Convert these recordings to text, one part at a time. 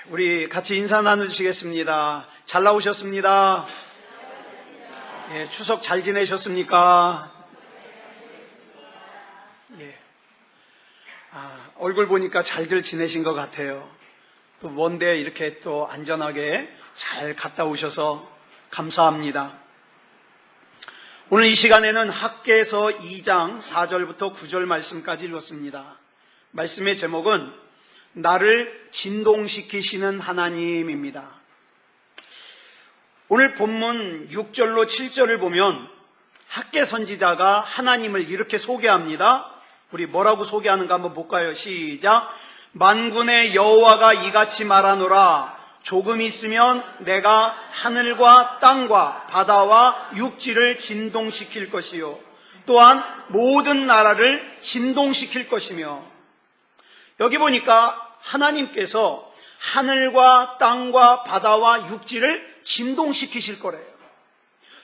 우리 같이 인사 나누시겠습니다. 잘 나오셨습니다. 예, 추석 잘 지내셨습니까? 예. 얼굴 보니까 잘들 지내신 것 같아요. 또 먼데 이렇게 또 안전하게 잘 갔다 오셔서 감사합니다. 오늘 이 시간에는 학개서 2장 4절부터 9절 말씀까지 읽었습니다. 말씀의 제목은 나를 진동시키시는 하나님입니다. 오늘 본문 6절로 7절을 보면 학개 선지자가 하나님을 이렇게 소개합니다. 우리 뭐라고 소개하는가 한번 볼까요? 시작. 만군의 여호와가 이같이 말하노라. 조금 있으면 내가 하늘과 땅과 바다와 육지를 진동시킬 것이요 또한 모든 나라를 진동시킬 것이며. 여기 보니까 하나님께서 하늘과 땅과 바다와 육지를 진동시키실 거래요.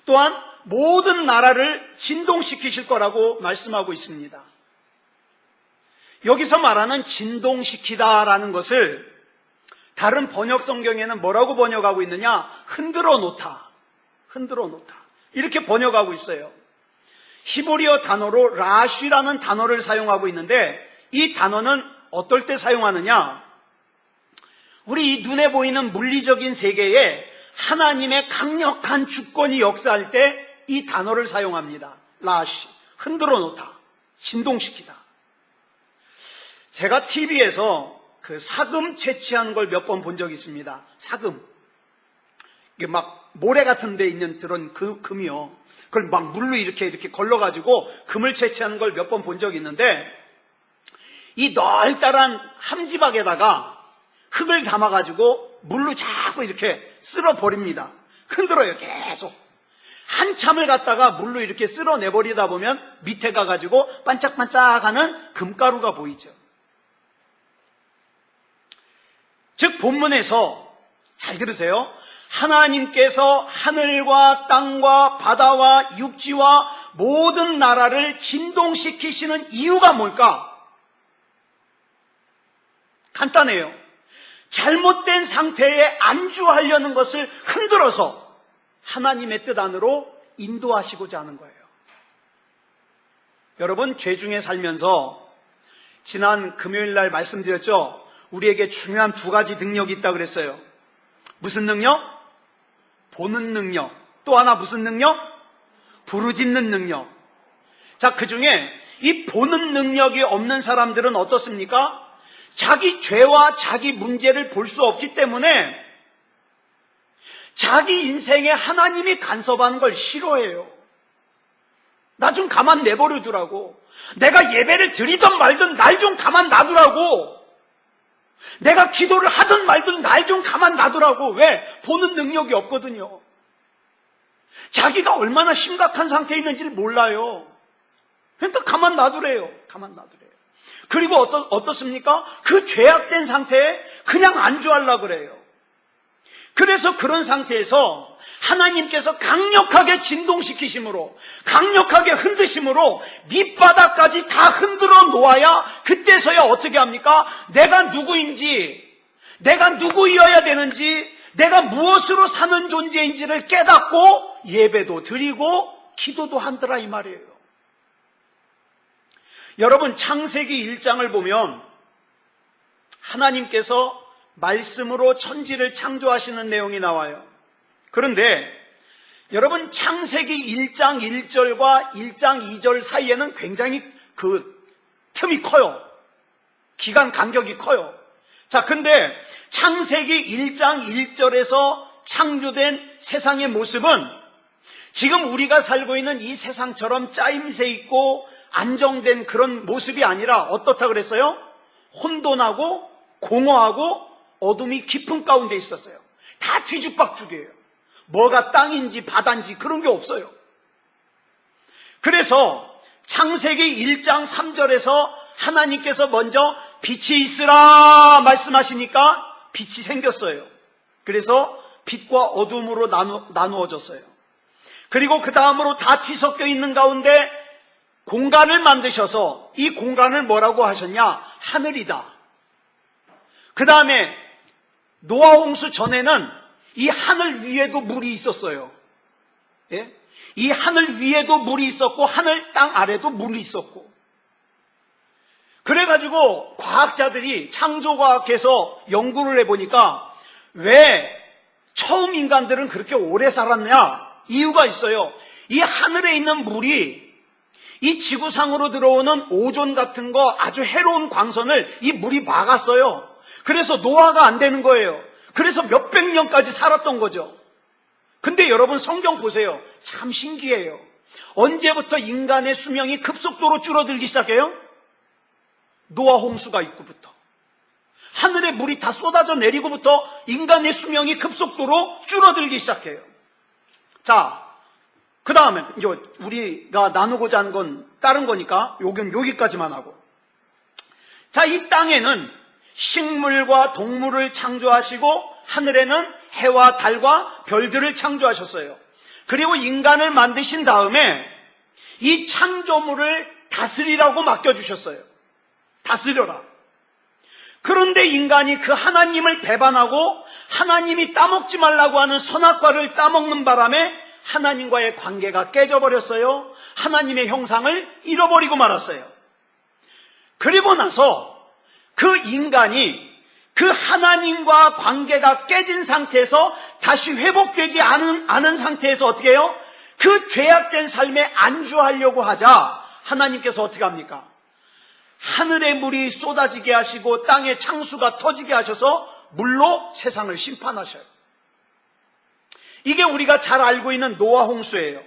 또한 모든 나라를 진동시키실 거라고 말씀하고 있습니다. 여기서 말하는 진동시키다라는 것을 다른 번역 성경에는 뭐라고 번역하고 있느냐? 흔들어 놓다. 흔들어 놓다. 이렇게 번역하고 있어요. 히브리어 단어로 라쉬라는 단어를 사용하고 있는데 이 단어는 어떨 때 사용하느냐? 우리 이 눈에 보이는 물리적인 세계에 하나님의 강력한 주권이 역사할 때 이 단어를 사용합니다. 라쉬, 흔들어 놓다, 진동시키다. 제가 TV에서 그 사금 채취하는 걸 몇 번 본 적이 있습니다. 사금. 이게 막 모래 같은 데 있는 그런 금이요. 그걸 막 물로 이렇게 걸러가지고 금을 채취하는 걸 몇 번 본 적이 있는데 이 널따란 함지박에다가 흙을 담아가지고 물로 자꾸 이렇게 쓸어버립니다. 흔들어요, 계속. 한참을 갖다가 물로 이렇게 쓸어내버리다 보면 밑에 가가지고 반짝반짝하는 금가루가 보이죠. 즉 본문에서 잘 들으세요. 하나님께서 하늘과 땅과 바다와 육지와 모든 나라를 진동시키시는 이유가 뭘까? 간단해요. 잘못된 상태에 안주하려는 것을 흔들어서 하나님의 뜻 안으로 인도하시고자 하는 거예요. 여러분, 죄 중에 살면서 지난 금요일 날 말씀드렸죠? 우리에게 중요한 두 가지 능력이 있다고 그랬어요. 무슨 능력? 보는 능력. 또 하나 무슨 능력? 부르짖는 능력. 자, 그 중에 이 보는 능력이 없는 사람들은 어떻습니까? 자기 죄와 자기 문제를 볼 수 없기 때문에 자기 인생에 하나님이 간섭하는 걸 싫어해요. 나 좀 가만 내버려두라고. 내가 예배를 드리든 말든 날 좀 가만 놔두라고. 내가 기도를 하든 말든 날 좀 가만 놔두라고. 왜? 보는 능력이 없거든요. 자기가 얼마나 심각한 상태에 있는지를 몰라요. 그러니까 가만 놔두래요. 가만 놔두래요. 그리고 어떻습니까? 그 죄악된 상태에 그냥 안주하려고 그래요. 그래서 그런 상태에서 하나님께서 강력하게 진동시키심으로, 강력하게 흔드심으로 밑바닥까지 다 흔들어 놓아야 그때서야 어떻게 합니까? 내가 누구인지, 내가 누구이어야 되는지, 내가 무엇으로 사는 존재인지를 깨닫고 예배도 드리고 기도도 한다라 이 말이에요. 여러분, 창세기 1장을 보면 하나님께서 말씀으로 천지를 창조하시는 내용이 나와요. 그런데 여러분, 창세기 1장 1절과 1장 2절 사이에는 굉장히 그 틈이 커요. 기간 간격이 커요. 자, 근데 창세기 1장 1절에서 창조된 세상의 모습은 지금 우리가 살고 있는 이 세상처럼 짜임새 있고 안정된 그런 모습이 아니라 어떻다 그랬어요? 혼돈하고 공허하고 어둠이 깊은 가운데 있었어요. 다 뒤죽박죽이에요. 뭐가 땅인지 바다인지 그런 게 없어요. 그래서 창세기 1장 3절에서 하나님께서 먼저 빛이 있으라 말씀하시니까 빛이 생겼어요. 그래서 빛과 어둠으로 나누어졌어요. 그리고 그 다음으로 다 뒤섞여 있는 가운데 공간을 만드셔서 이 공간을 뭐라고 하셨냐? 하늘이다. 그 다음에 노아 홍수 전에는 이 하늘 위에도 물이 있었어요. 예? 이 하늘 위에도 물이 있었고 하늘 땅 아래도 물이 있었고, 그래가지고 과학자들이 창조과학에서 연구를 해보니까 왜 처음 인간들은 그렇게 오래 살았냐? 이유가 있어요. 이 하늘에 있는 물이 이 지구상으로 들어오는 오존 같은 거, 아주 해로운 광선을 이 물이 막았어요. 그래서 노화가 안 되는 거예요. 그래서 몇백 년까지 살았던 거죠. 근데 여러분 성경 보세요. 참 신기해요. 언제부터 인간의 수명이 급속도로 줄어들기 시작해요? 노아 홍수가 있고부터. 하늘에 물이 다 쏟아져 내리고부터 인간의 수명이 급속도로 줄어들기 시작해요. 자, 그 다음에 이제 우리가 나누고자 하는 건 다른 거니까 여기까지만 하고. 자, 이 땅에는 식물과 동물을 창조하시고 하늘에는 해와 달과 별들을 창조하셨어요. 그리고 인간을 만드신 다음에 이 창조물을 다스리라고 맡겨주셨어요. 다스려라. 그런데 인간이 그 하나님을 배반하고 하나님이 따먹지 말라고 하는 선악과를 따먹는 바람에 하나님과의 관계가 깨져버렸어요. 하나님의 형상을 잃어버리고 말았어요. 그리고 나서 그 인간이 그 하나님과 관계가 깨진 상태에서 다시 회복되지 않은 상태에서 어떻게 해요? 그 죄악된 삶에 안주하려고 하자 하나님께서 어떻게 합니까? 하늘의 물이 쏟아지게 하시고 땅의 창수가 터지게 하셔서 물로 세상을 심판하셔요. 이게 우리가 잘 알고 있는 노아 홍수예요.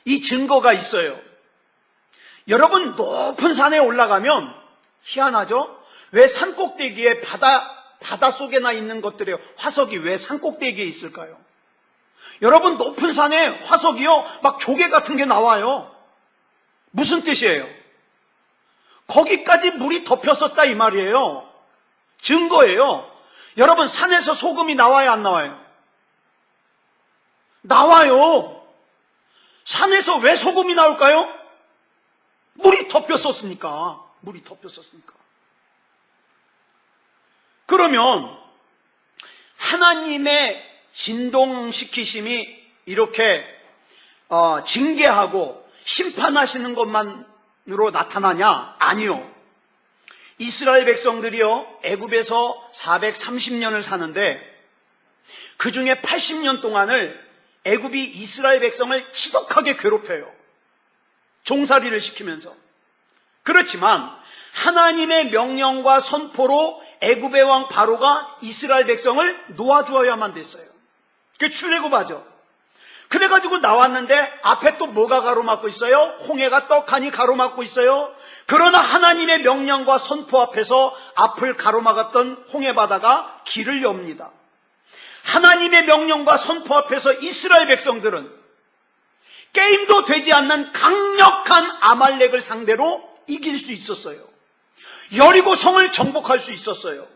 이 증거가 있어요. 여러분, 높은 산에 올라가면 희한하죠? 왜 산꼭대기에 바다 속에나 있는 것들이에요. 화석이 왜 산꼭대기에 있을까요? 여러분, 높은 산에 화석이요, 막 조개 같은 게 나와요. 무슨 뜻이에요? 거기까지 물이 덮였었다 이 말이에요. 증거예요. 여러분, 산에서 소금이 나와요, 안 나와요? 나와요. 산에서 왜 소금이 나올까요? 물이 덮였었으니까. 물이 덮였었으니까. 그러면 하나님의 진동시키심이 이렇게 징계하고 심판하시는 것만으로 나타나냐? 아니요. 이스라엘 백성들이요, 애굽에서 430년을 사는데 그 중에 80년 동안을 애굽이 이스라엘 백성을 지독하게 괴롭혀요. 종살이를 시키면서. 그렇지만 하나님의 명령과 선포로 애굽의 왕 바로가 이스라엘 백성을 놓아주어야만 됐어요. 그게 출애굽하죠. 그래가지고 나왔는데 앞에 또 뭐가 가로막고 있어요? 홍해가 떡하니 가로막고 있어요. 그러나 하나님의 명령과 선포 앞에서 앞을 가로막았던 홍해바다가 길을 엽니다. 하나님의 명령과 선포 앞에서 이스라엘 백성들은 게임도 되지 않는 강력한 아말렉을 상대로 이길 수 있었어요. 여리고 성을 정복할 수 있었어요.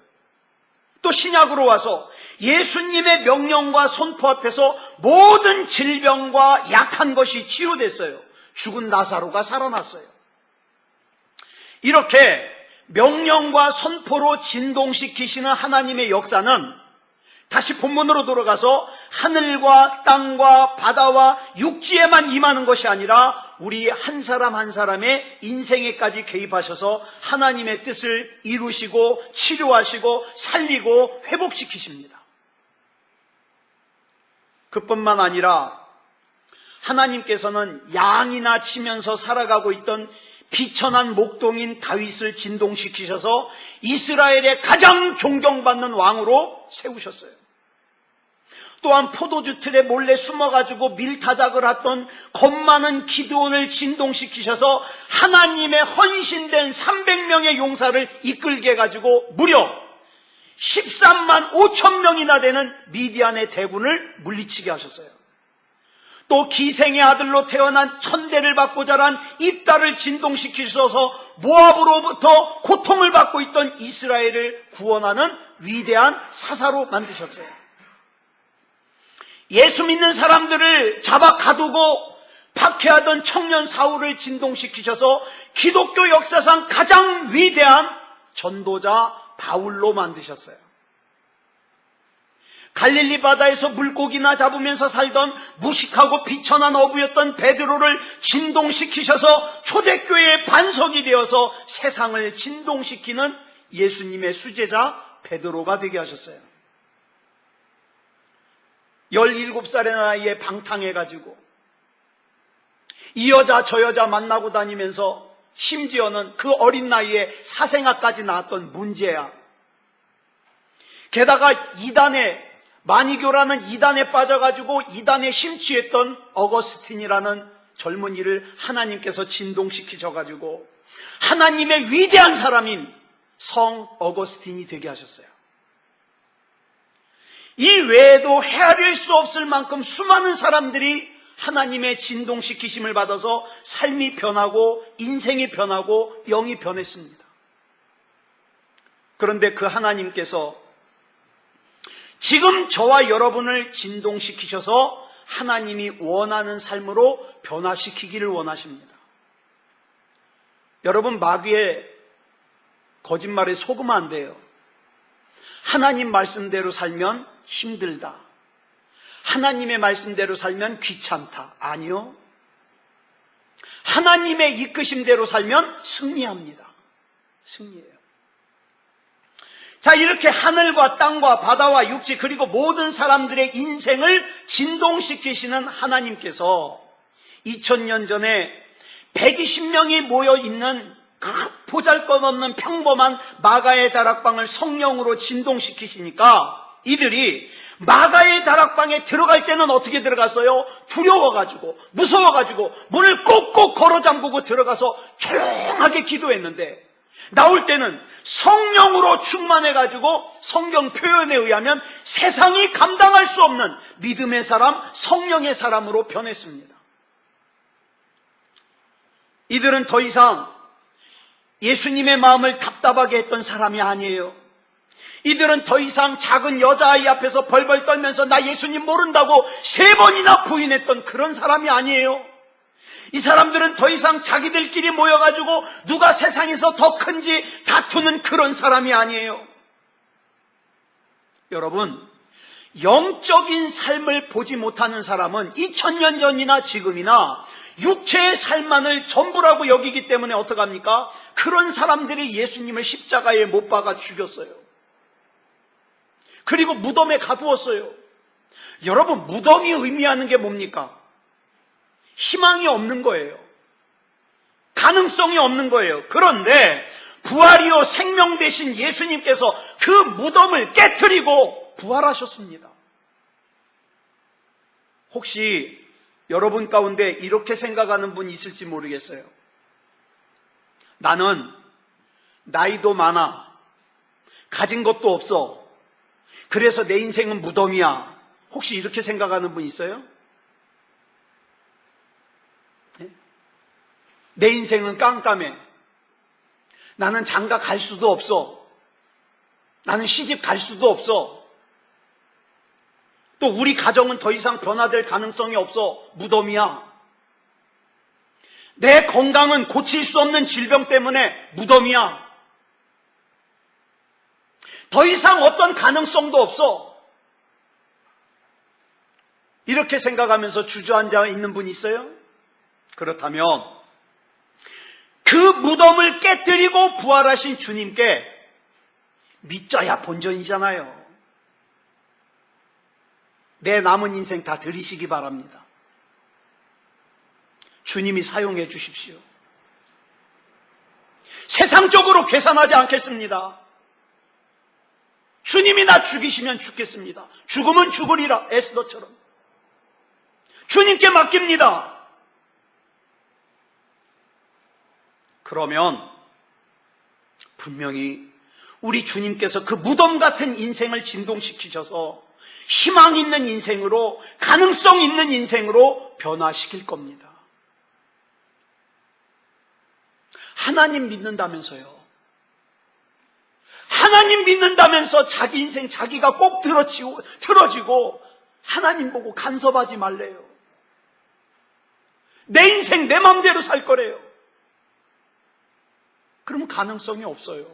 또 신약으로 와서 예수님의 명령과 선포 앞에서 모든 질병과 약한 것이 치유됐어요. 죽은 나사로가 살아났어요. 이렇게 명령과 선포로 진동시키시는 하나님의 역사는 다시 본문으로 돌아가서 하늘과 땅과 바다와 육지에만 임하는 것이 아니라 우리 한 사람 한 사람의 인생에까지 개입하셔서 하나님의 뜻을 이루시고 치료하시고 살리고 회복시키십니다. 그뿐만 아니라 하나님께서는 양이나 치면서 살아가고 있던 비천한 목동인 다윗을 진동시키셔서 이스라엘의 가장 존경받는 왕으로 세우셨어요. 또한 포도주 틀에 몰래 숨어가지고 밀타작을 했던 겁많은 기드온을 진동시키셔서 하나님의 헌신된 300명의 용사를 이끌게 해가지고 무려 13만 5천 명이나 되는 미디안의 대군을 물리치게 하셨어요. 또 기생의 아들로 태어난 천대를 받고 자란 입다를 진동시키셔서 모압으로부터 고통을 받고 있던 이스라엘을 구원하는 위대한 사사로 만드셨어요. 예수 믿는 사람들을 잡아 가두고 박해하던 청년 사울을 진동시키셔서 기독교 역사상 가장 위대한 전도자 바울로 만드셨어요. 갈릴리 바다에서 물고기나 잡으면서 살던 무식하고 비천한 어부였던 베드로를 진동시키셔서 초대교회의 반석이 되어서 세상을 진동시키는 예수님의 수제자 베드로가 되게 하셨어요. 17살의 나이에 방탕해가지고 이 여자 저 여자 만나고 다니면서 심지어는 그 어린 나이에 사생아까지 낳았던 문제야. 게다가 마니교라는 이단에 빠져가지고 이단에 심취했던 어거스틴이라는 젊은이를 하나님께서 진동시키셔가지고 하나님의 위대한 사람인 성 어거스틴이 되게 하셨어요. 이 외에도 헤아릴 수 없을 만큼 수많은 사람들이 하나님의 진동시키심을 받아서 삶이 변하고 인생이 변하고 영이 변했습니다. 그런데 그 하나님께서 지금 저와 여러분을 진동시키셔서 하나님이 원하는 삶으로 변화시키기를 원하십니다. 여러분, 마귀의 거짓말에 속으면 안 돼요. 하나님 말씀대로 살면 힘들다. 하나님의 말씀대로 살면 귀찮다. 아니요. 하나님의 이끄심대로 살면 승리합니다. 승리해요. 자, 이렇게 하늘과 땅과 바다와 육지 그리고 모든 사람들의 인생을 진동시키시는 하나님께서 2000년 전에 120명이 모여있는 그 보잘것없는 평범한 마가의 다락방을 성령으로 진동시키시니까 이들이 마가의 다락방에 들어갈 때는 어떻게 들어갔어요? 두려워가지고 무서워가지고 문을 꼭꼭 걸어 잠그고 들어가서 조용하게 기도했는데 나올 때는 성령으로 충만해가지고 성경 표현에 의하면 세상이 감당할 수 없는 믿음의 사람, 성령의 사람으로 변했습니다. 이들은 더 이상 예수님의 마음을 답답하게 했던 사람이 아니에요. 이들은 더 이상 작은 여자아이 앞에서 벌벌 떨면서 나 예수님 모른다고 3번이나 부인했던 그런 사람이 아니에요. 이 사람들은 더 이상 자기들끼리 모여가지고 누가 세상에서 더 큰지 다투는 그런 사람이 아니에요. 여러분, 영적인 삶을 보지 못하는 사람은 2000년 전이나 지금이나 육체의 삶만을 전부라고 여기기 때문에 어떡합니까? 그런 사람들이 예수님을 십자가에 못 박아 죽였어요. 그리고 무덤에 가두었어요. 여러분, 무덤이 의미하는 게 뭡니까? 희망이 없는 거예요. 가능성이 없는 거예요. 그런데 부활이요 생명 되신 예수님께서 그 무덤을 깨트리고 부활하셨습니다. 혹시 여러분 가운데 이렇게 생각하는 분 있을지 모르겠어요. 나는 나이도 많아. 가진 것도 없어. 그래서 내 인생은 무덤이야. 혹시 이렇게 생각하는 분 있어요? 네? 내 인생은 깜깜해. 나는 장가 갈 수도 없어. 나는 시집 갈 수도 없어. 또 우리 가정은 더 이상 변화될 가능성이 없어. 무덤이야. 내 건강은 고칠 수 없는 질병 때문에 무덤이야. 더 이상 어떤 가능성도 없어. 이렇게 생각하면서 주저앉아 있는 분 있어요? 그렇다면 그 무덤을 깨뜨리고 부활하신 주님께 믿져야 본전이잖아요. 내 남은 인생 다 드리시기 바랍니다. 주님이 사용해 주십시오. 세상적으로 계산하지 않겠습니다. 주님이 나 죽이시면 죽겠습니다. 죽으면 죽으리라. 에스더처럼. 주님께 맡깁니다. 그러면 분명히 우리 주님께서 그 무덤 같은 인생을 진동시키셔서 희망 있는 인생으로, 가능성 있는 인생으로 변화시킬 겁니다. 하나님 믿는다면서요. 하나님 믿는다면서 자기 인생 자기가 꼭 틀어지고 하나님 보고 간섭하지 말래요. 내 인생 내 마음대로 살 거래요. 그러면 가능성이 없어요.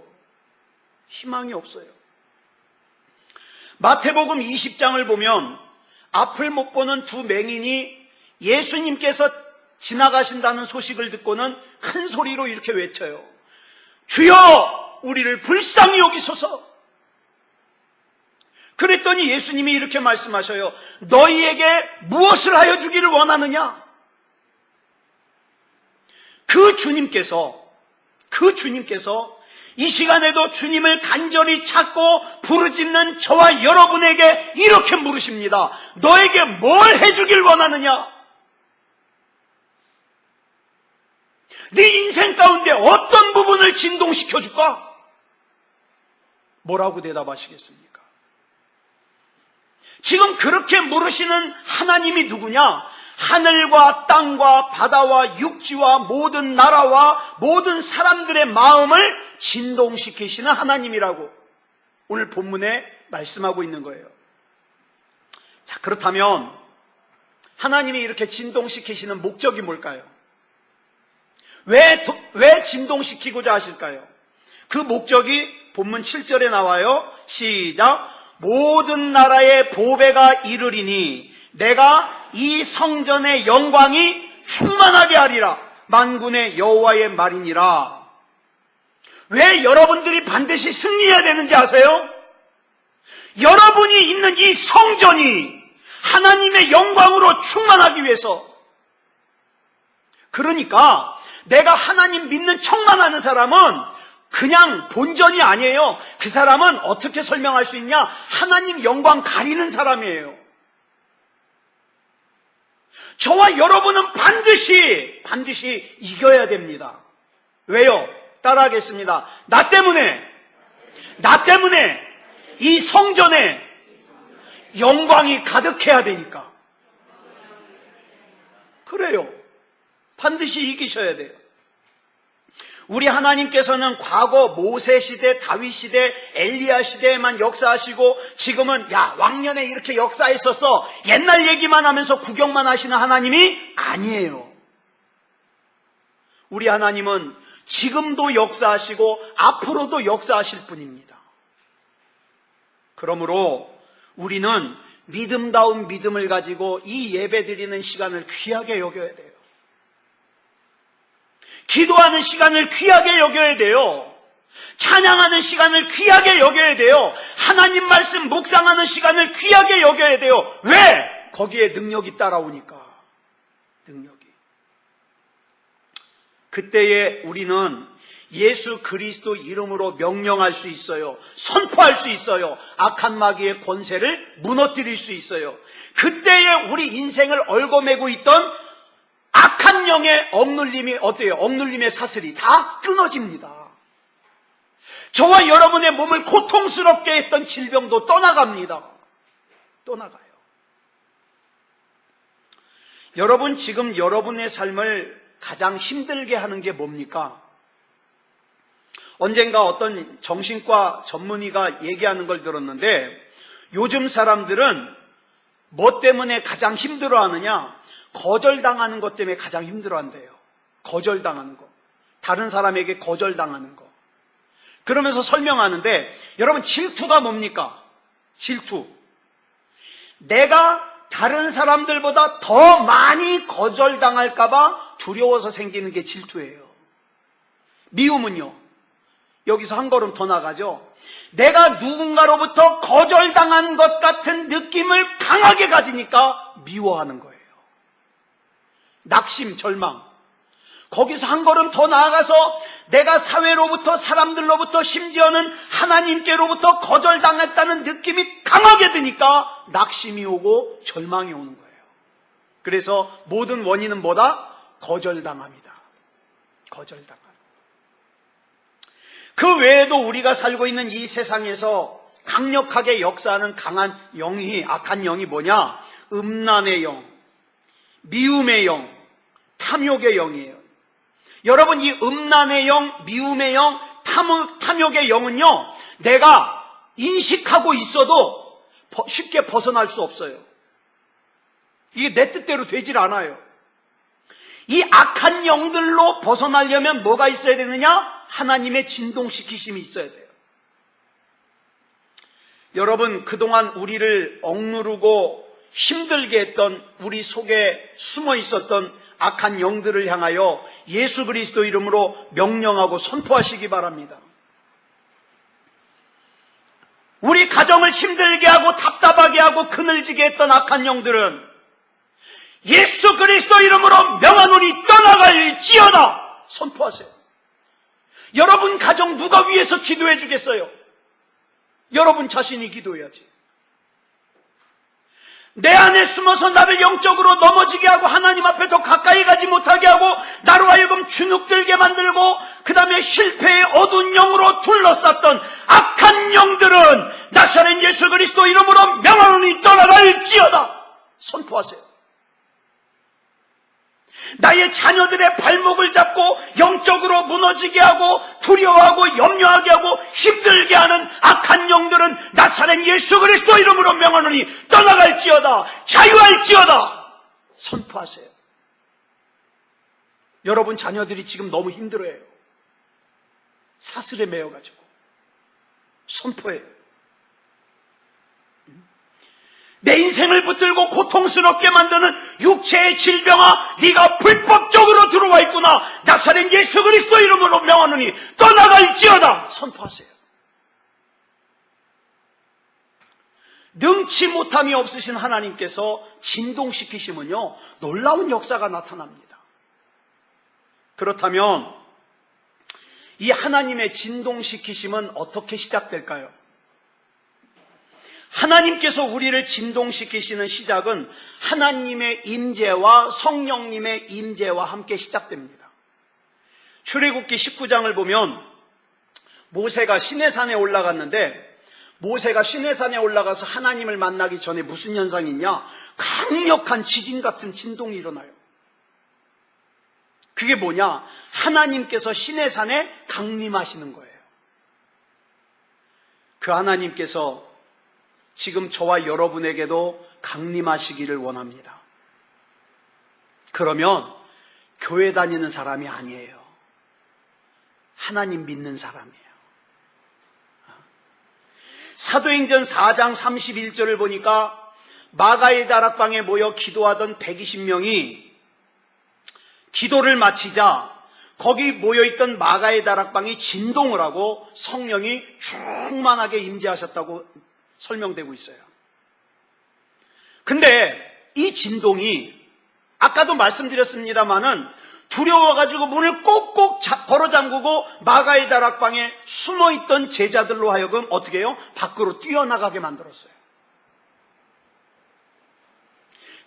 희망이 없어요. 마태복음 20장을 보면 앞을 못 보는 두 맹인이 예수님께서 지나가신다는 소식을 듣고는 큰 소리로 이렇게 외쳐요. 주여, 우리를 불쌍히 여기소서. 그랬더니 예수님이 이렇게 말씀하셔요. 너희에게 무엇을 하여 주기를 원하느냐? 그 주님께서 이 시간에도 주님을 간절히 찾고 부르짖는 저와 여러분에게 이렇게 물으십니다. 너에게 뭘 해주길 원하느냐? 네 인생 가운데 어떤 부분을 진동시켜줄까? 뭐라고 대답하시겠습니까? 지금 그렇게 물으시는 하나님이 누구냐? 하늘과 땅과 바다와 육지와 모든 나라와 모든 사람들의 마음을 진동시키시는 하나님이라고 오늘 본문에 말씀하고 있는 거예요. 자, 그렇다면 하나님이 이렇게 진동시키시는 목적이 뭘까요? 왜 진동시키고자 하실까요? 그 목적이 본문 7절에 나와요. 시작. 모든 나라의 보배가 이르리니 내가 이 성전의 영광이 충만하게 하리라. 만군의 여호와의 말이니라. 왜 여러분들이 반드시 승리해야 되는지 아세요? 여러분이 있는 이 성전이 하나님의 영광으로 충만하기 위해서. 그러니까 내가 하나님 믿는 척만 하는 사람은 그냥 본전이 아니에요. 그 사람은 어떻게 설명할 수 있냐? 하나님 영광 가리는 사람이에요. 저와 여러분은 반드시 이겨야 됩니다. 왜요? 따라하겠습니다. 나 때문에 이 성전에 영광이 가득해야 되니까. 그래요. 반드시 이기셔야 돼요. 우리 하나님께서는 과거 모세 시대, 다윗 시대, 엘리야 시대에만 역사하시고 지금은 왕년에 이렇게 역사했었어 옛날 얘기만 하면서 구경만 하시는 하나님이 아니에요. 우리 하나님은 지금도 역사하시고 앞으로도 역사하실 분입니다. 그러므로 우리는 믿음다운 믿음을 가지고 이 예배 드리는 시간을 귀하게 여겨야 돼요. 기도하는 시간을 귀하게 여겨야 돼요. 찬양하는 시간을 귀하게 여겨야 돼요. 하나님 말씀 묵상하는 시간을 귀하게 여겨야 돼요. 왜? 거기에 능력이 따라오니까. 능력이. 그때에 우리는 예수 그리스도 이름으로 명령할 수 있어요. 선포할 수 있어요. 악한 마귀의 권세를 무너뜨릴 수 있어요. 그때에 우리 인생을 얽어매고 있던 악한 영의 억눌림이 어때요? 억눌림의 사슬이 다 끊어집니다. 저와 여러분의 몸을 고통스럽게 했던 질병도 떠나갑니다. 떠나가요. 여러분, 지금 여러분의 삶을 가장 힘들게 하는 게 뭡니까? 언젠가 어떤 정신과 전문의가 얘기하는 걸 들었는데 요즘 사람들은 뭐 때문에 가장 힘들어하느냐? 거절당하는 것 때문에 가장 힘들어한대요. 거절당하는 거. 다른 사람에게 거절당하는 거. 그러면서 설명하는데 여러분 질투가 뭡니까? 질투. 내가 다른 사람들보다 더 많이 거절당할까 봐 두려워서 생기는 게 질투예요. 미움은요. 여기서 한 걸음 더 나가죠. 내가 누군가로부터 거절당한 것 같은 느낌을 강하게 가지니까 미워하는 거예요. 낙심, 절망. 거기서 한 걸음 더 나아가서 내가 사회로부터 사람들로부터 심지어는 하나님께로부터 거절당했다는 느낌이 강하게 드니까 낙심이 오고 절망이 오는 거예요. 그래서 모든 원인은 뭐다? 거절당합니다. 거절당함. 그 외에도 우리가 살고 있는 이 세상에서 강력하게 역사하는 강한 영이, 악한 영이 뭐냐? 음란의 영, 미움의 영, 탐욕의 영이에요. 여러분, 이 음란의 영, 미움의 영, 탐욕의 영은요, 내가 인식하고 있어도 쉽게 벗어날 수 없어요. 이게 내 뜻대로 되질 않아요. 이 악한 영들로 벗어나려면 뭐가 있어야 되느냐? 하나님의 진동시키심이 있어야 돼요. 여러분, 그동안 우리를 억누르고 힘들게 했던, 우리 속에 숨어 있었던 악한 영들을 향하여 예수 그리스도 이름으로 명령하고 선포하시기 바랍니다. 우리 가정을 힘들게 하고 답답하게 하고 그늘지게 했던 악한 영들은 예수 그리스도 이름으로 명하노니 떠나갈지어다. 선포하세요. 여러분 가정 누가 위해서 기도해 주겠어요? 여러분 자신이 기도해야지. 내 안에 숨어서 나를 영적으로 넘어지게 하고 하나님 앞에 더 가까이 가지 못하게 하고 나로 하여금 주눅들게 만들고 그 다음에 실패의 어두운 영으로 둘러쌌던 악한 영들은 나사렛 예수 그리스도 이름으로 명하노니 떠나갈지어다. 선포하세요. 나의 자녀들의 발목을 잡고 영적으로 무너지게 하고 두려워하고 염려하게 하고 힘들게 하는 악한 영들은 나사렛 예수 그리스도 이름으로 명하노니 떠나갈지어다. 자유할지어다. 선포하세요. 여러분 자녀들이 지금 너무 힘들어해요. 사슬에 매여가지고. 선포해요. 내 인생을 붙들고 고통스럽게 만드는 육체의 질병아, 네가 불법적으로 들어와 있구나. 나사렛 예수 그리스도 이름으로 명하노니 떠나갈지어다. 선포하세요. 능치 못함이 없으신 하나님께서 진동시키시면요 놀라운 역사가 나타납니다. 그렇다면 이 하나님의 진동시키심은 어떻게 시작될까요? 하나님께서 우리를 진동시키시는 시작은 하나님의 임재와 성령님의 임재와 함께 시작됩니다. 출애굽기 19장을 보면 모세가 시내산에 올라갔는데 모세가 시내산에 올라가서 하나님을 만나기 전에 무슨 현상이 있냐? 강력한 지진 같은 진동이 일어나요. 그게 뭐냐? 하나님께서 시내산에 강림하시는 거예요. 그 하나님께서 지금 저와 여러분에게도 강림하시기를 원합니다. 그러면 교회 다니는 사람이 아니에요. 하나님 믿는 사람이에요. 사도행전 4장 31절을 보니까 마가의 다락방에 모여 기도하던 120명이 기도를 마치자 거기 모여있던 마가의 다락방이 진동을 하고 성령이 충만하게 임재하셨다고 설명되고 있어요. 근데 이 진동이 아까도 말씀드렸습니다마는 두려워가지고 문을 꼭꼭 걸어 잠그고 마가의 다락방에 숨어있던 제자들로 하여금 어떻게 해요? 밖으로 뛰어나가게 만들었어요.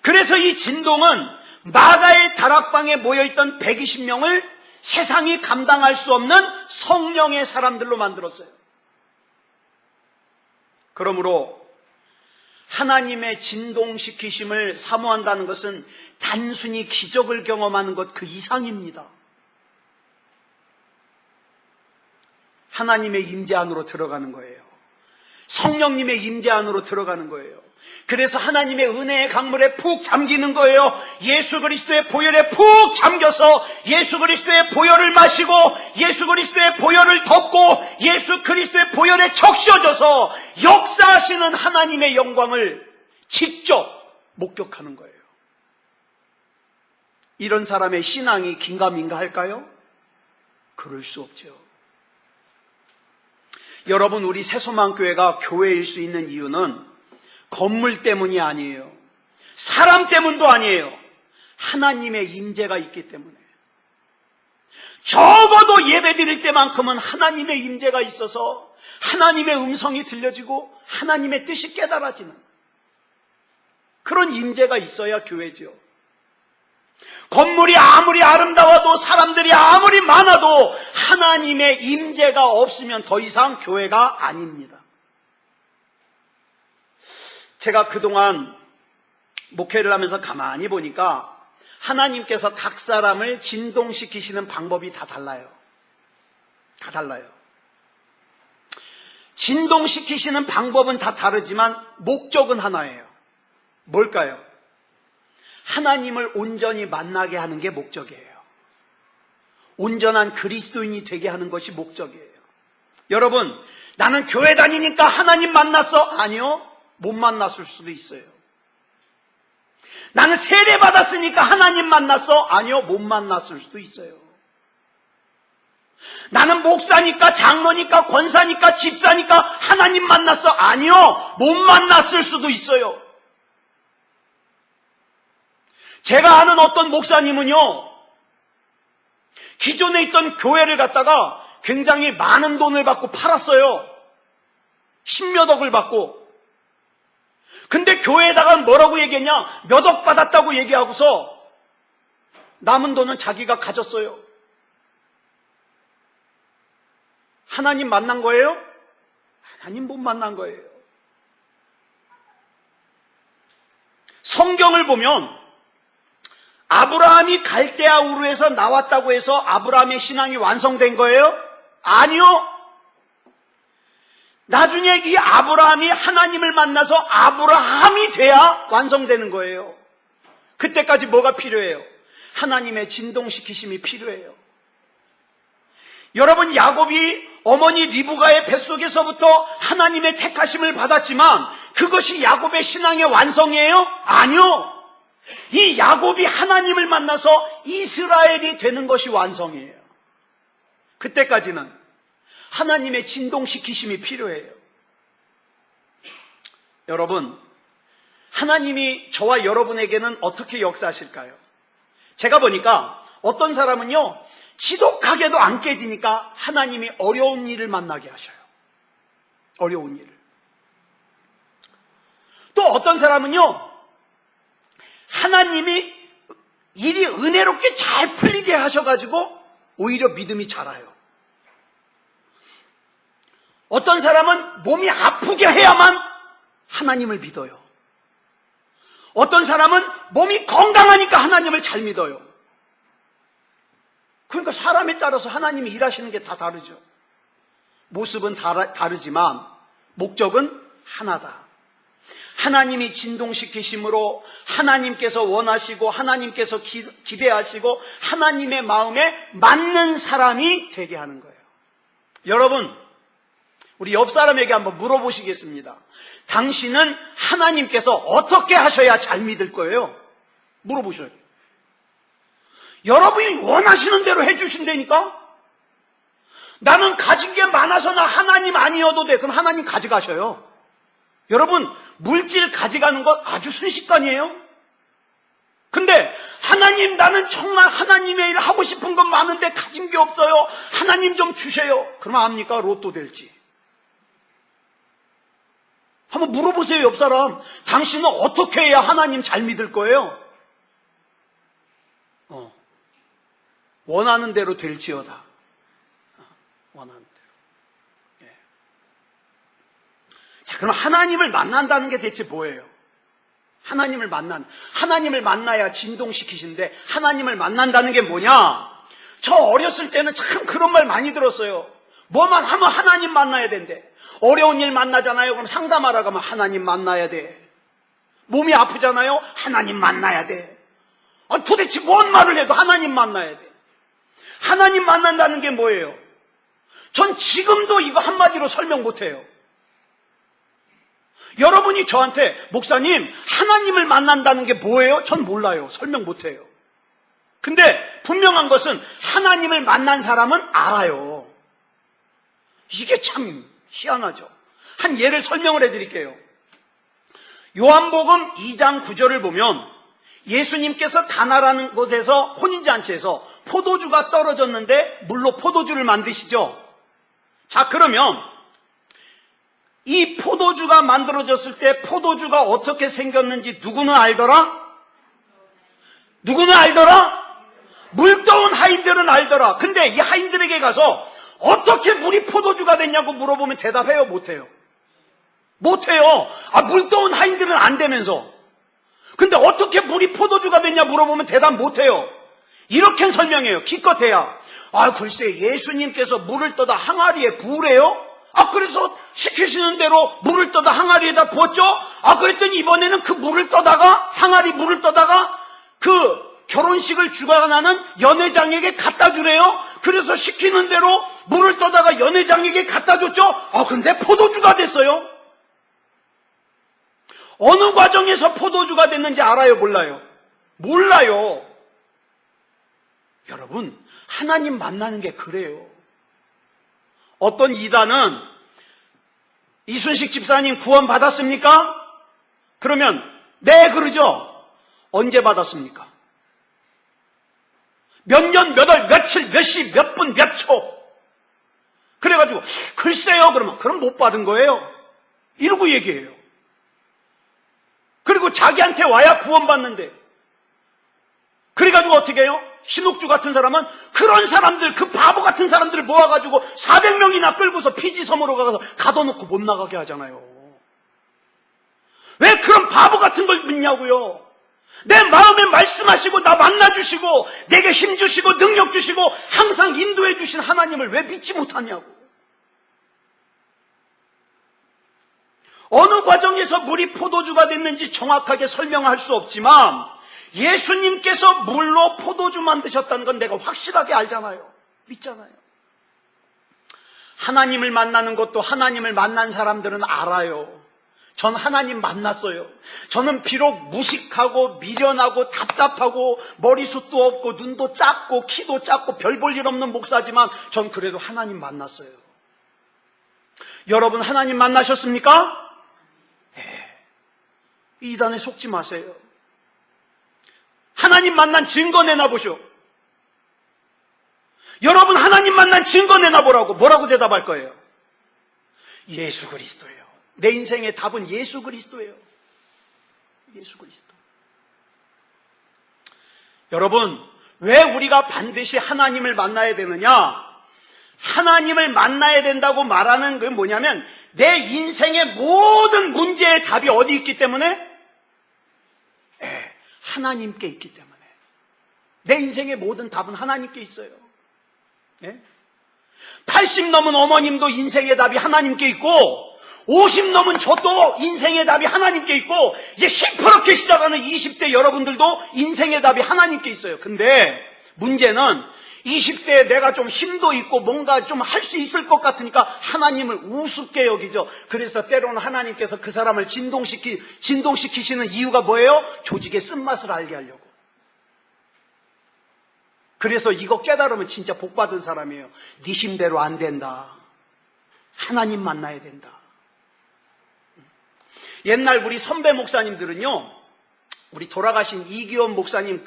그래서 이 진동은 마가의 다락방에 모여있던 120명을 세상이 감당할 수 없는 성령의 사람들로 만들었어요. 그러므로 하나님의 진동시키심을 사모한다는 것은 단순히 기적을 경험하는 것 그 이상입니다. 하나님의 임재 안으로 들어가는 거예요. 성령님의 임재 안으로 들어가는 거예요. 그래서 하나님의 은혜의 강물에 푹 잠기는 거예요. 예수 그리스도의 보혈에 푹 잠겨서 예수 그리스도의 보혈을 마시고 예수 그리스도의 보혈을 덮고 예수 그리스도의 보혈에 적셔져서 역사하시는 하나님의 영광을 직접 목격하는 거예요. 이런 사람의 신앙이 긴가민가 할까요? 그럴 수 없죠. 여러분, 우리 새소망교회가 교회일 수 있는 이유는 건물 때문이 아니에요. 사람 때문도 아니에요. 하나님의 임재가 있기 때문에. 적어도 예배 드릴 때만큼은 하나님의 임재가 있어서 하나님의 음성이 들려지고 하나님의 뜻이 깨달아지는 그런 임재가 있어야 교회죠. 건물이 아무리 아름다워도 사람들이 아무리 많아도 하나님의 임재가 없으면 더 이상 교회가 아닙니다. 제가 그동안 목회를 하면서 가만히 보니까 하나님께서 각 사람을 진동시키시는 방법이 다 달라요. 다 달라요. 진동시키시는 방법은 다 다르지만 목적은 하나예요. 뭘까요? 하나님을 온전히 만나게 하는 게 목적이에요. 온전한 그리스도인이 되게 하는 것이 목적이에요. 여러분, 나는 교회 다니니까 하나님 만났어? 아니요. 못 만났을 수도 있어요. 나는 세례 받았으니까 하나님 만났어? 아니요. 못 만났을 수도 있어요. 나는 목사니까, 장로니까, 권사니까, 집사니까 하나님 만났어? 아니요. 못 만났을 수도 있어요. 제가 아는 어떤 목사님은요, 기존에 있던 교회를 갖다가 굉장히 많은 돈을 받고 팔았어요. 10몇 억을 받고. 근데 교회에다가 뭐라고 얘기했냐? 몇 억 받았다고 얘기하고서 남은 돈은 자기가 가졌어요. 하나님 만난 거예요? 하나님 못 만난 거예요. 성경을 보면 아브라함이 갈대아 우르에서 나왔다고 해서 아브라함의 신앙이 완성된 거예요? 아니요. 나중에 이 아브라함이 하나님을 만나서 아브라함이 돼야 완성되는 거예요. 그때까지 뭐가 필요해요? 하나님의 진동시키심이 필요해요. 여러분, 야곱이 어머니 리브가의 뱃속에서부터 하나님의 택하심을 받았지만 그것이 야곱의 신앙의 완성이에요? 아니요. 이 야곱이 하나님을 만나서 이스라엘이 되는 것이 완성이에요. 그때까지는 하나님의 진동시키심이 필요해요. 여러분, 하나님이 저와 여러분에게는 어떻게 역사하실까요? 제가 보니까 어떤 사람은요, 지독하게도 안 깨지니까 하나님이 어려운 일을 만나게 하셔요. 어려운 일을. 또 어떤 사람은요, 하나님이 일이 은혜롭게 잘 풀리게 하셔가지고 오히려 믿음이 자라요. 어떤 사람은 몸이 아프게 해야만 하나님을 믿어요. 어떤 사람은 몸이 건강하니까 하나님을 잘 믿어요. 그러니까 사람에 따라서 하나님이 일하시는 게 다 다르죠. 모습은 다르지만 목적은 하나다. 하나님이 진동시키심으로 하나님께서 원하시고 하나님께서 기대하시고 하나님의 마음에 맞는 사람이 되게 하는 거예요. 여러분, 우리 옆 사람에게 한번 물어보시겠습니다. 당신은 하나님께서 어떻게 하셔야 잘 믿을 거예요? 물어보셔요. 여러분이 원하시는 대로 해주신다니까? 나는 가진 게 많아서 나 하나님 아니어도 돼. 그럼 하나님 가져가셔요. 여러분, 물질 가져가는 것 아주 순식간이에요. 근데 하나님, 나는 정말 하나님의 일 하고 싶은 건 많은데 가진 게 없어요. 하나님 좀 주세요. 그러면 압니까? 로또 될지. 한번 물어보세요, 옆 사람. 당신은 어떻게 해야 하나님 잘 믿을 거예요? 원하는 대로 될지어다. 원하는 대로. 예. 자, 그럼 하나님을 만난다는 게 대체 뭐예요? 하나님을 만나야 진동시키신데 하나님을 만난다는 게 뭐냐? 저 어렸을 때는 참 그런 말 많이 들었어요. 뭐만 하면 하나님 만나야 된대. 어려운 일 만나잖아요. 그럼 상담하러 가면 하나님 만나야 돼. 몸이 아프잖아요. 하나님 만나야 돼. 도대체 뭔 말을 해도 하나님 만나야 돼. 하나님 만난다는 게 뭐예요? 전 지금도 이거 한마디로 설명 못해요. 여러분이 저한테 목사님 하나님을 만난다는 게 뭐예요? 전 몰라요. 설명 못해요. 근데 분명한 것은 하나님을 만난 사람은 알아요. 이게 참 희한하죠. 한 예를 설명을 해드릴게요. 요한복음 2장 9절을 보면 예수님께서 가나라는 곳에서 혼인잔치에서 포도주가 떨어졌는데 물로 포도주를 만드시죠. 자, 그러면 이 포도주가 만들어졌을 때 포도주가 어떻게 생겼는지 누구는 알더라? 누구는 알더라? 물 떠온 하인들은 알더라. 근데 이 하인들에게 가서 어떻게 물이 포도주가 됐냐고 물어보면 대답해요? 못해요? 못해요. 물 떠온 하인들은 안 되면서. 근데 어떻게 물이 포도주가 됐냐 물어보면 대답 못해요. 이렇게 설명해요. 기껏해야. 글쎄 예수님께서 물을 떠다 항아리에 부으래요? 그래서 시키시는 대로 물을 떠다 항아리에다 부었죠? 그랬더니 이번에는 그 물을 떠다가 항아리 물을 떠다가 그 결혼식을 주관하는 연회장에게 갖다 주래요. 그래서 시키는 대로 물을 떠다가 연회장에게 갖다 줬죠? 근데 포도주가 됐어요. 어느 과정에서 포도주가 됐는지 알아요? 몰라요? 몰라요. 여러분, 하나님 만나는 게 그래요. 어떤 이단은 이순식 집사님 구원 받았습니까? 그러면 네 그러죠. 언제 받았습니까? 몇 년, 몇 월, 며칠, 몇 시, 몇 분, 몇 초. 그래가지고 글쎄요 그럼 못 받은 거예요. 이러고 얘기해요. 그리고 자기한테 와야 구원받는데. 그래가지고 어떻게 해요? 신옥주 같은 사람은 그런 사람들, 그 바보 같은 사람들을 모아가지고 400명이나 끌고서 피지섬으로 가서 가둬놓고 못 나가게 하잖아요. 왜 그런 바보 같은 걸 믿냐고요? 내 마음에 말씀하시고 나 만나주시고 내게 힘 주시고 능력 주시고 항상 인도해 주신 하나님을 왜 믿지 못하냐고. 어느 과정에서 물이 포도주가 됐는지 정확하게 설명할 수 없지만 예수님께서 물로 포도주 만드셨다는 건 내가 확실하게 알잖아요. 믿잖아요. 하나님을 만나는 것도 하나님을 만난 사람들은 알아요. 전 하나님 만났어요. 저는 비록 무식하고 미련하고 답답하고 머리숱도 없고 눈도 작고 키도 작고 별 볼 일 없는 목사지만 전 그래도 하나님 만났어요. 여러분 하나님 만나셨습니까? 네. 이단에 속지 마세요. 하나님 만난 증거 내놔보쇼. 여러분 하나님 만난 증거 내놔보라고. 뭐라고 대답할 거예요? 예수 그리스도예요. 내 인생의 답은 예수 그리스도예요. 예수 그리스도. 여러분, 왜 우리가 반드시 하나님을 만나야 되느냐? 하나님을 만나야 된다고 말하는 게 뭐냐면 내 인생의 모든 문제의 답이 어디 있기 때문에? 하나님께 있기 때문에. 내 인생의 모든 답은 하나님께 있어요. 80 넘은 어머님도 인생의 답이 하나님께 있고 50 넘은 저도 인생의 답이 하나님께 있고 이제 시퍼렇게 시작하는 20대 여러분들도 인생의 답이 하나님께 있어요. 근데 문제는 20대에 내가 좀 힘도 있고 뭔가 좀 할 수 있을 것 같으니까 하나님을 우습게 여기죠. 그래서 때로는 하나님께서 그 사람을 진동시키시는 이유가 뭐예요? 조직의 쓴맛을 알게 하려고. 그래서 이거 깨달으면 진짜 복받은 사람이에요. 네 힘대로 안 된다. 하나님 만나야 된다. 옛날 우리 선배 목사님들은요, 우리 돌아가신 이기원 목사님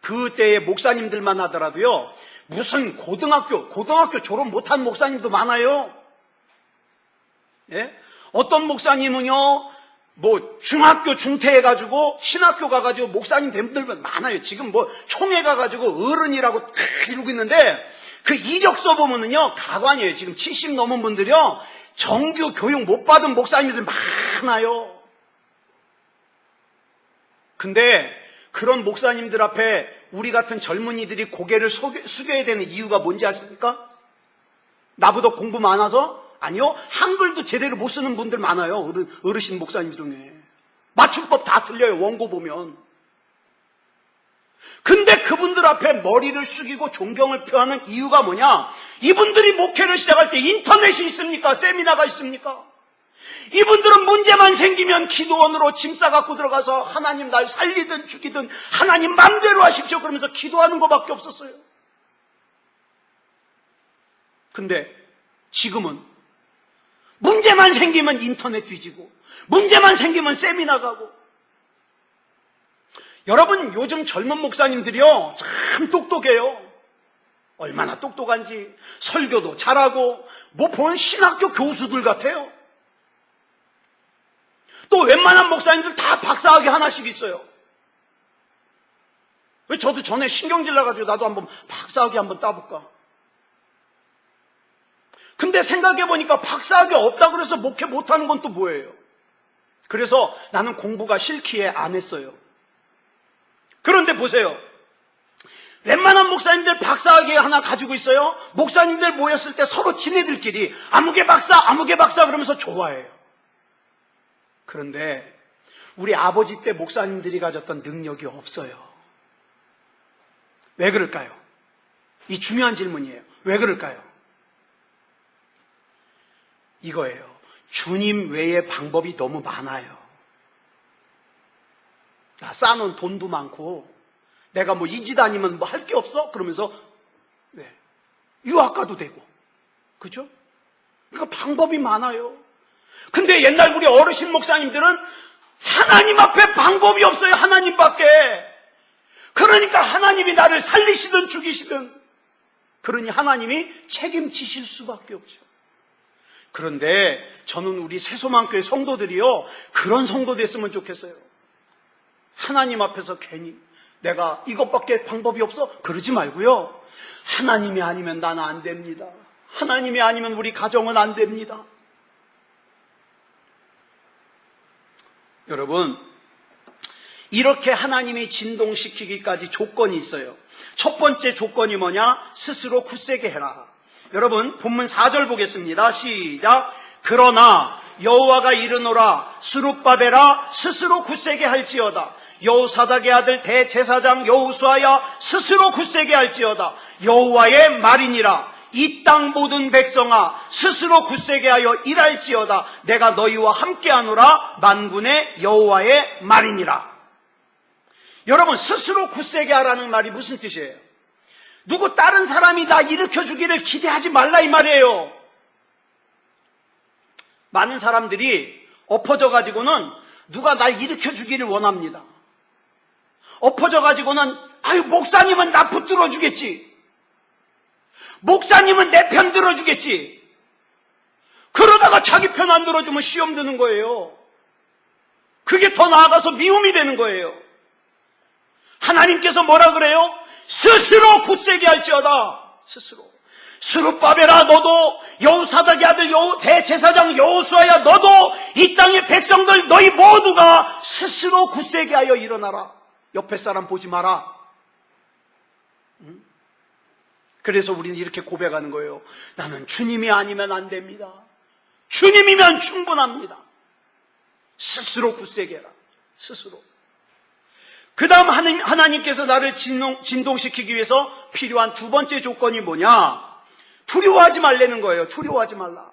그때의 목사님들만 하더라도요, 무슨 고등학교 졸업 못한 목사님도 많아요. 예? 어떤 목사님은요, 뭐 중학교 중퇴해가지고 신학교 가가지고 목사님 된 분들 많아요. 지금 뭐 총회 가가지고 어른이라고 이러고 있는데 그 이력서 보면은요 가관이에요. 지금 70 넘은 분들이요 정규 교육 못 받은 목사님들 많아요. 근데 그런 목사님들 앞에 우리 같은 젊은이들이 고개를 숙여야 되는 이유가 뭔지 아십니까? 나보다 공부 많아서? 아니요. 한글도 제대로 못 쓰는 분들 많아요. 어르신 목사님 중에. 맞춤법 다 틀려요. 원고 보면. 근데 그분들 앞에 머리를 숙이고 존경을 표하는 이유가 뭐냐? 이분들이 목회를 시작할 때 인터넷이 있습니까? 세미나가 있습니까? 이분들은 문제만 생기면 기도원으로 짐 싸갖고 들어가서 하나님 날 살리든 죽이든 하나님 맘대로 하십시오 그러면서 기도하는 것밖에 없었어요. 근데 지금은 문제만 생기면 인터넷 뒤지고 문제만 생기면 세미나 가고. 여러분 요즘 젊은 목사님들이요 참 똑똑해요. 얼마나 똑똑한지. 설교도 잘하고 뭐 보는 신학교 교수들 같아요. 또 웬만한 목사님들 다 박사학위 하나씩 있어요. 왜 저도 전에 신경질 나가지고 나도 한번 박사학위 한번 따볼까. 근데 생각해보니까 박사학위 없다고 그래서 목회 못하는 건 또 뭐예요? 그래서 나는 공부가 싫기에 안 했어요. 그런데 보세요. 웬만한 목사님들 박사학위 하나 가지고 있어요. 목사님들 모였을 때 서로 지네들끼리 아무개 박사 그러면서 좋아해요. 그런데 우리 아버지 때 목사님들이 가졌던 능력이 없어요. 왜 그럴까요? 이 중요한 질문이에요. 왜 그럴까요? 이거예요. 주님 외의 방법이 너무 많아요. 쌓아놓은 돈도 많고 내가 뭐 이 집 아니면 뭐 할 게 없어? 그러면서 유학 가도 되고, 그죠? 그러니까 방법이 많아요. 근데 옛날 우리 어르신 목사님들은 하나님 앞에 방법이 없어요. 하나님밖에. 그러니까 하나님이 나를 살리시든 죽이시든, 그러니 하나님이 책임지실 수밖에 없죠. 그런데 저는 우리 새소망교회 성도들이요, 그런 성도 됐으면 좋겠어요. 하나님 앞에서 괜히 내가 이것밖에 방법이 없어? 그러지 말고요. 하나님이 아니면 나는 안 됩니다. 하나님이 아니면 우리 가정은 안 됩니다. 여러분, 이렇게 하나님이 진동시키기까지 조건이 있어요. 첫 번째 조건이 뭐냐? 스스로 굳세게 해라. 여러분, 본문 4절 보겠습니다. 시작. 그러나 여호와가 이르노라 스룹바벨아 스스로 굳세게 할지어다. 여호사닥의 아들 대제사장 여호수아야 스스로 굳세게 할지어다. 여호와의 말이니라. 이 땅 모든 백성아 스스로 굳세게 하여 일할지어다. 내가 너희와 함께하노라. 만군의 여호와의 말이니라. 여러분, 스스로 굳세게 하라는 말이 무슨 뜻이에요? 누구 다른 사람이 나 일으켜주기를 기대하지 말라 이 말이에요. 많은 사람들이 엎어져 가지고는 누가 날 일으켜주기를 원합니다. 엎어져 가지고는 아유 목사님은 나 붙들어 주겠지. 목사님은 내 편 들어주겠지. 그러다가 자기 편 안 들어주면 시험 드는 거예요. 그게 더 나아가서 미움이 되는 거예요. 하나님께서 뭐라 그래요? 스스로 굳세게 할지어다. 스스로. 스룹바벨아 너도, 여호사닥의 아들 대제사장 여호수아야 너도, 이 땅의 백성들 너희 모두가 스스로 굳세게 하여 일어나라. 옆에 사람 보지 마라. 그래서 우리는 이렇게 고백하는 거예요. 나는 주님이 아니면 안 됩니다. 주님이면 충분합니다. 스스로 굳세게 해라. 스스로. 그 다음 하나님께서 나를 진동시키기 위해서 필요한 두 번째 조건이 뭐냐? 두려워하지 말라는 거예요. 두려워하지 말라.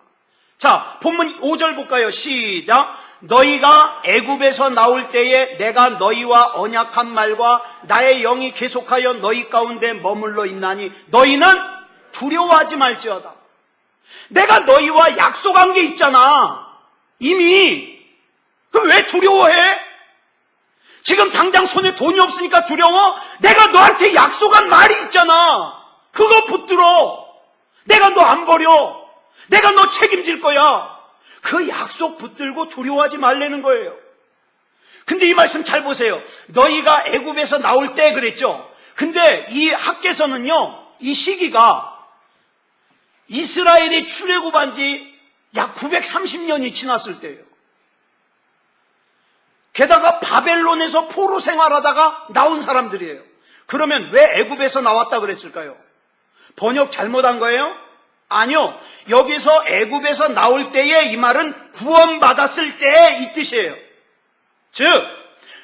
자, 본문 5절 볼까요? 시작. 너희가 애굽에서 나올 때에 내가 너희와 언약한 말과 나의 영이 계속하여 너희 가운데 머물러 있나니 너희는 두려워하지 말지어다. 내가 너희와 약속한 게 있잖아. 이미. 그럼 왜 두려워해? 지금 당장 손에 돈이 없으니까 두려워? 내가 너한테 약속한 말이 있잖아. 그거 붙들어. 내가 너 안 버려. 내가 너 책임질 거야. 그 약속 붙들고 두려워하지 말라는 거예요. 근데 이 말씀 잘 보세요. 너희가 애굽에서 나올 때 그랬죠. 근데 이 학개서는요, 이 시기가 이스라엘이 출애굽한 지 약 930년이 지났을 때예요. 게다가 바벨론에서 포로 생활하다가 나온 사람들이에요. 그러면 왜 애굽에서 나왔다 그랬을까요? 번역 잘못한 거예요? 아니요. 여기서 애굽에서 나올 때에 이 말은 구원받았을 때의 이 뜻이에요. 즉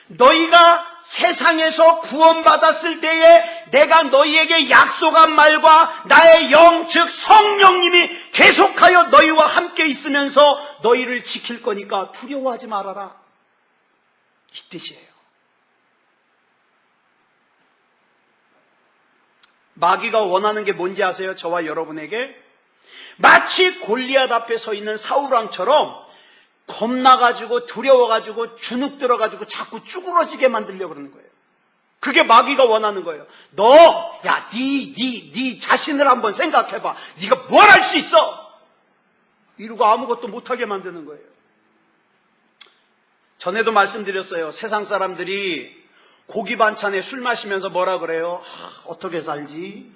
너희가 세상에서 구원받았을 때에 내가 너희에게 약속한 말과 나의 영, 즉 성령님이 계속하여 너희와 함께 있으면서 너희를 지킬 거니까 두려워하지 말아라. 이 뜻이에요. 마귀가 원하는 게 뭔지 아세요? 저와 여러분에게? 마치 골리앗 앞에 서 있는 사울왕처럼 겁나가지고 두려워가지고 주눅 들어가지고 자꾸 쭈그러지게 만들려고 그러는 거예요. 그게 마귀가 원하는 거예요. 네 자신을 한번 생각해봐. 네가 뭘 할 수 있어? 이러고 아무것도 못하게 만드는 거예요. 전에도 말씀드렸어요. 세상 사람들이 고기 반찬에 술 마시면서 뭐라 그래요? 어떻게 살지?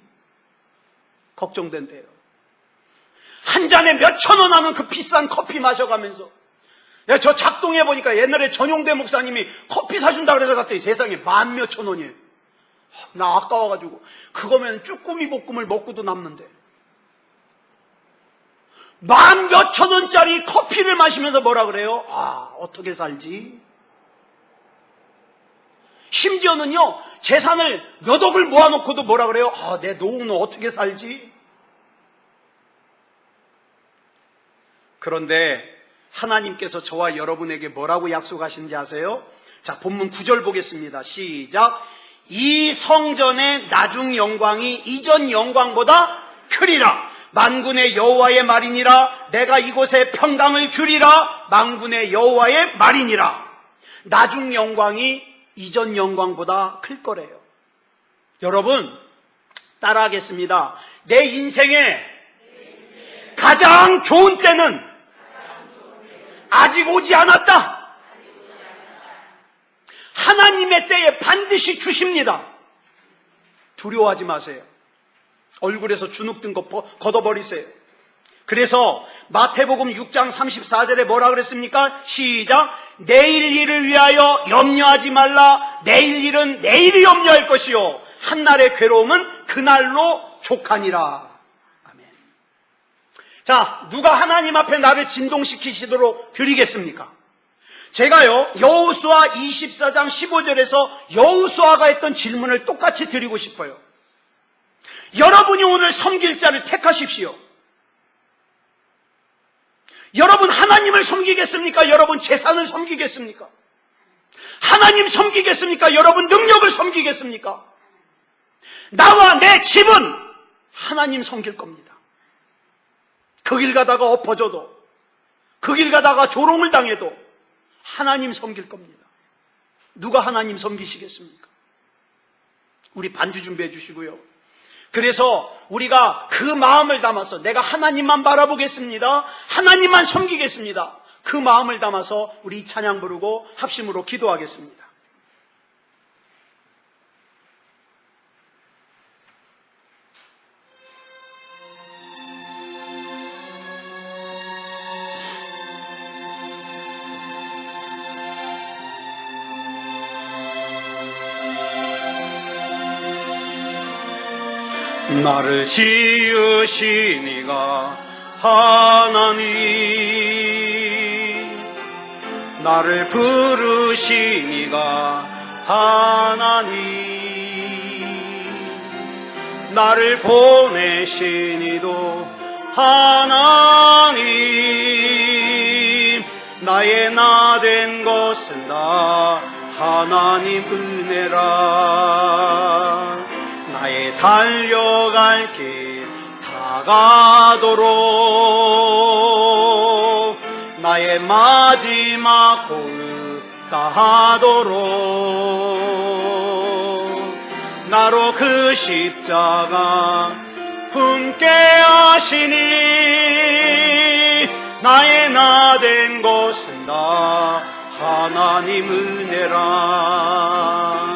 걱정된대요. 한 잔에 몇천 원 하는 그 비싼 커피 마셔가면서, 저 작동해보니까 옛날에 전용대 목사님이 커피 사준다 그래서 갔더니 세상에 만 몇천 원이에요. 나 아까워가지고 그거면 쭈꾸미 볶음을 먹고도 남는데 만 몇천 원짜리 커피를 마시면서 뭐라 그래요? 어떻게 살지? 심지어는요, 재산을 몇 억을 모아놓고도 뭐라 그래요? 내 노후는 어떻게 살지? 그런데 하나님께서 저와 여러분에게 뭐라고 약속하신지 아세요? 자, 본문 9절 보겠습니다. 시작. 이 성전의 나중 영광이 이전 영광보다 크리라. 만군의 여호와의 말이니라. 내가 이곳에 평강을 주리라. 만군의 여호와의 말이니라. 나중 영광이 이전 영광보다 클 거래요. 여러분, 따라하겠습니다. 내 인생에 가장 좋은 때는 아직 오지 않았다. 하나님의 때에 반드시 주십니다. 두려워하지 마세요. 얼굴에서 주눅든 거 걷어버리세요. 그래서 마태복음 6장 34절에 뭐라 그랬습니까? 시작. 내일 일을 위하여 염려하지 말라. 내일 일은 내일이 염려할 것이요 한날의 괴로움은 그날로 족하니라. 아멘. 자, 누가 하나님 앞에 나를 진동시키시도록 드리겠습니까? 제가요, 여호수아 24장 15절에서 여호수아가 했던 질문을 똑같이 드리고 싶어요. 여러분이 오늘 섬길 자를 택하십시오. 여러분 하나님을 섬기겠습니까? 여러분 재산을 섬기겠습니까? 하나님 섬기겠습니까? 여러분 능력을 섬기겠습니까? 나와 내 집은 하나님 섬길 겁니다. 그 길 가다가 엎어져도, 그 길 가다가 조롱을 당해도 하나님 섬길 겁니다. 누가 하나님 섬기시겠습니까? 우리 반주 준비해 주시고요. 그래서 우리가 그 마음을 담아서 내가 하나님만 바라보겠습니다. 하나님만 섬기겠습니다. 그 마음을 담아서 우리 찬양 부르고 합심으로 기도하겠습니다. 나를 지으신 이가 하나님, 나를 부르신 이가 하나님, 나를 보내신 이도 하나님, 나의 나 된 것은 다 하나님 은혜라. 나의 달려갈 길 다가도록 나의 마지막 고흡 다하도록 나로 그 십자가 품게 하시니 나의 나 된 것은 다 하나님 은혜라.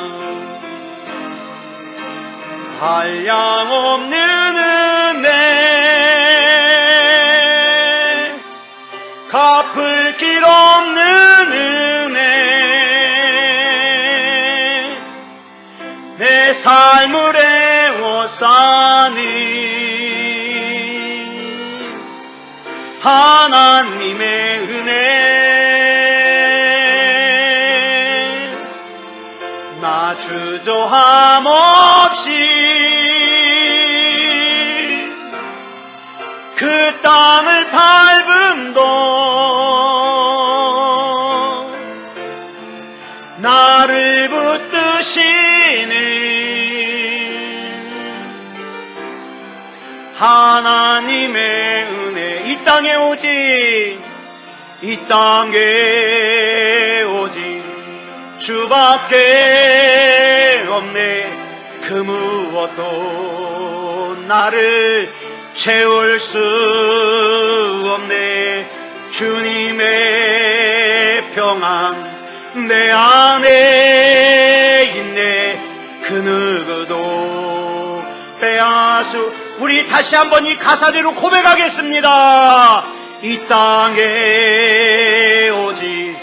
한량없는 은혜, 갚을 길 없는 은혜, 내 삶을 애워싸니 하나님의 은혜, 나 주저함 없이 그 땅을 밟음도 나를 붙드시는 하나님의 은혜. 이 땅에 오직 주밖에 없네. 그 무엇도 나를 채울 수 없네. 주님의 평안 내 안에 있네. 그 누구도 빼앗수. 우리 다시 한번 이 가사대로 고백하겠습니다. 이 땅에 오직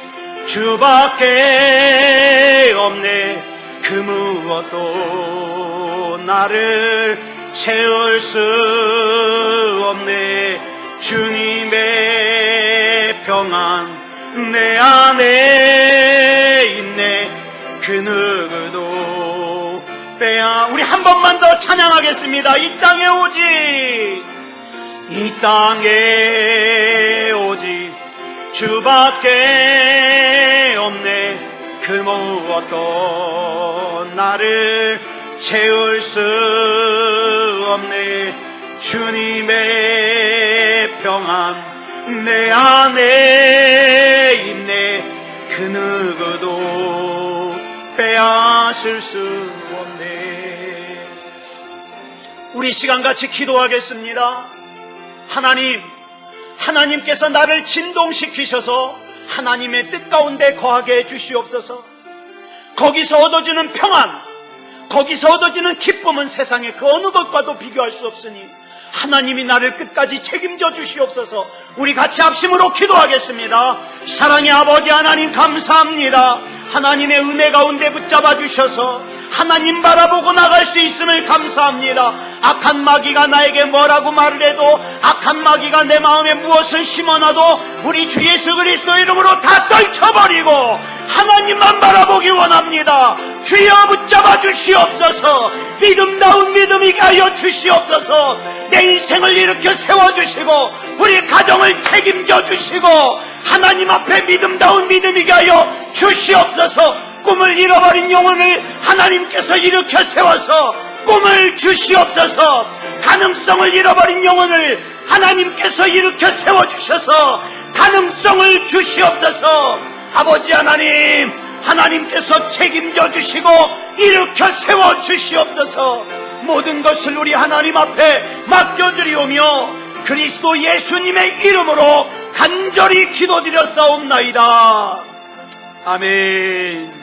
주밖에 없네. 그 무엇도 나를 채울 수 없네. 주님의 평안 내 안에 있네. 그 그 누구도 빼앗. 우리 한 번만 더 찬양하겠습니다. 이 땅에 오직, 이 땅에 오직 주밖에 없네. 그 무엇도 나를 채울 수 없네. 주님의 평안 내 안에 있네. 그 누구도 빼앗을 수 없네. 우리 시간같이 기도하겠습니다. 하나님께서 나를 진동시키셔서 하나님의 뜻 가운데 거하게 해주시옵소서. 거기서 얻어지는 평안, 거기서 얻어지는 기쁨은 세상의 그 어느 것과도 비교할 수 없으니 하나님이 나를 끝까지 책임져 주시옵소서. 우리 같이 합심으로 기도하겠습니다. 사랑의 아버지 하나님, 감사합니다. 하나님의 은혜 가운데 붙잡아 주셔서 하나님 바라보고 나갈 수 있음을 감사합니다. 악한 마귀가 나에게 뭐라고 말을 해도, 악한 마귀가 내 마음에 무엇을 심어놔도 우리 주 예수 그리스도 이름으로 다 떨쳐버리고 하나님만 바라보기 원합니다. 주여 붙잡아 주시옵소서. 믿음다운 믿음이게 하여 주시옵소서. 내 인생을 일으켜 세워주시고 우리 가정을 책임져 주시고 하나님 앞에 믿음다운 믿음이게 하여 주시옵소서. 꿈을 잃어버린 영혼을 하나님께서 일으켜 세워서 꿈을 주시옵소서. 가능성을 잃어버린 영혼을 하나님께서 일으켜 세워주셔서 가능성을 주시옵소서. 아버지 하나님, 하나님께서 책임져 주시고 일으켜 세워 주시옵소서. 모든 것을 우리 하나님 앞에 맡겨드리오며 그리스도 예수님의 이름으로 간절히 기도드렸사옵나이다. 아멘.